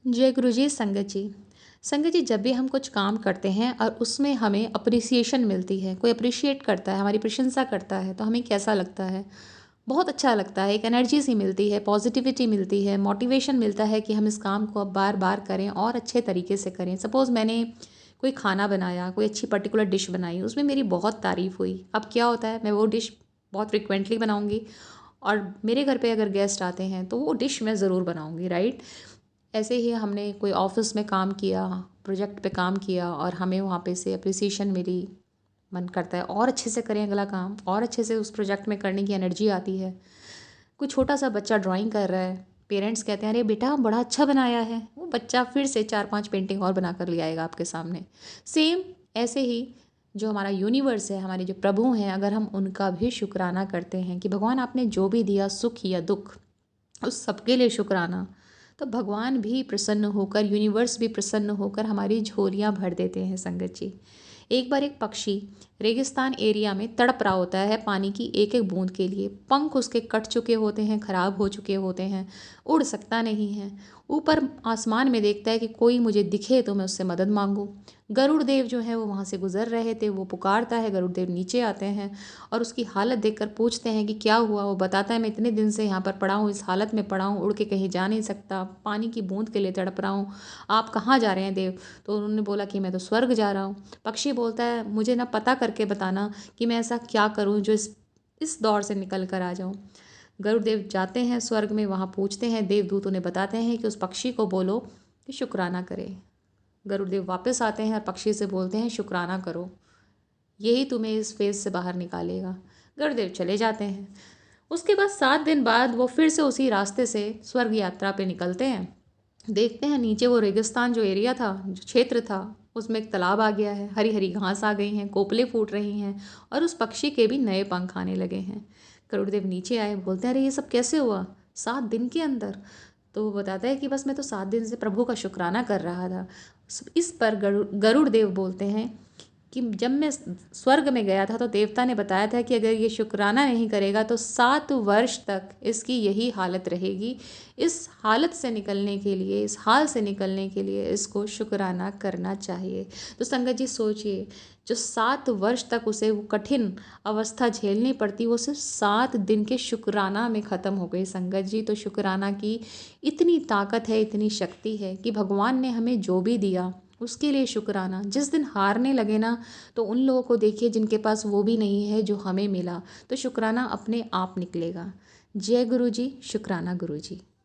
जय गुरु जी। संगत जी, संगत जी, जब भी हम कुछ काम करते हैं और उसमें हमें अप्रिसिएशन मिलती है, कोई अप्रिशिएट करता है, हमारी प्रशंसा करता है, तो हमें कैसा लगता है? बहुत अच्छा लगता है। एक एनर्जी सी मिलती है, पॉजिटिविटी मिलती है, मोटिवेशन मिलता है कि हम इस काम को अब बार बार करें और अच्छे तरीके से करें। सपोज़ मैंने कोई खाना बनाया, कोई अच्छी पर्टिकुलर डिश बनाई, उसमें मेरी बहुत तारीफ़ हुई। अब क्या होता है, मैं वो डिश बहुत फ्रिक्वेंटली बनाऊंगी और मेरे घर पे अगर गेस्ट आते हैं तो वो डिश मैं ज़रूर बनाऊंगी, राइट। ऐसे ही हमने कोई ऑफिस में काम किया, प्रोजेक्ट पे काम किया और हमें वहाँ पे से अप्रिसिएशन मिली। मन करता है और अच्छे से करें अगला काम, और अच्छे से उस प्रोजेक्ट में करने की एनर्जी आती है। कोई छोटा सा बच्चा ड्राइंग कर रहा है, पेरेंट्स कहते हैं अरे बेटा बड़ा अच्छा बनाया है, वो बच्चा फिर से 4-5 पेंटिंग और बना कर ले आएगा आपके सामने। सेम ऐसे ही जो हमारा यूनिवर्स है, हमारे जो प्रभु हैं, अगर हम उनका भी शुक्राना करते हैं कि भगवान आपने जो भी दिया, सुख या दुख, उस सबके लिए शुक्राना, तो भगवान भी प्रसन्न होकर, यूनिवर्स भी प्रसन्न होकर हमारी झोलियाँ भर देते हैं। संगत जी, एक बार एक पक्षी रेगिस्तान एरिया में तड़प रहा होता है पानी की एक एक बूंद के लिए। पंख उसके कट चुके होते हैं, खराब हो चुके होते हैं, उड़ सकता नहीं है। ऊपर आसमान में देखता है कि कोई मुझे दिखे तो मैं उससे मदद मांगूं। गरुड़ देव जो है वो वहाँ से गुजर रहे थे, वो पुकारता है, गरुड़ देव नीचे आते हैं और उसकी हालत देखकर पूछते हैं कि क्या हुआ। वो बताता है मैं इतने दिन से यहाँ पर पड़ा हूँ, इस हालत में पड़ा हूँ, उड़ के कहीं जा नहीं सकता, पानी की बूंद के लिए तड़प रहा हूँ। आप कहाँ जा रहे हैं देव? तो उन्होंने बोला कि मैं तो स्वर्ग जा रहा हूँ। पक्षी बोलता है मुझे ना पता करके बताना कि मैं ऐसा क्या करूँ जो इस दौर से निकल कर आ जाऊँ। गरुड़देव जाते हैं स्वर्ग में, वहाँ पूछते हैं, देवदूत उन्हें बताते हैं कि उस पक्षी को बोलो कि शुक्राना करे। गरुड़देव वापस आते हैं और पक्षी से बोलते हैं शुक्राना करो, यही तुम्हें इस फेज से बाहर निकालेगा। गरुड़देव चले जाते हैं। उसके बाद 7 दिन बाद वो फिर से उसी रास्ते से स्वर्ग यात्रा पे निकलते हैं। देखते हैं नीचे वो रेगिस्तान जो एरिया था, जो क्षेत्र था, उसमें एक तालाब आ गया है, हरी हरी घास आ गई हैं, कोपले फूट रही हैं और उस पक्षी के भी नए पंख आने लगे हैं। गरुड़देव नीचे आए, बोलते हैं अरे ये सब कैसे हुआ 7 दिन के अंदर? तो वो बताता है कि बस मैं तो 7 दिन से प्रभु का शुक्राना कर रहा था। इस पर गरुड़ देव बोलते हैं कि जब मैं स्वर्ग में गया था तो देवता ने बताया था कि अगर ये शुक्राना नहीं करेगा तो 7 वर्ष तक इसकी यही हालत रहेगी। इस हालत से निकलने के लिए, इस हाल से निकलने के लिए इसको शुक्राना करना चाहिए। तो संगत जी सोचिए, जो 7 वर्ष तक उसे वो कठिन अवस्था झेलनी पड़ती, वो सिर्फ 7 दिन के शुक्राना में ख़त्म हो गई। संगत जी, तो शुक्राना की इतनी ताकत है, इतनी शक्ति है कि भगवान ने हमें जो भी दिया उसके लिए शुक्राना। जिस दिन हारने लगे ना, तो उन लोगों को देखिए जिनके पास वो भी नहीं है जो हमें मिला, तो शुक्राना अपने आप निकलेगा। जय गुरु जी, शुक्राना गुरु जी।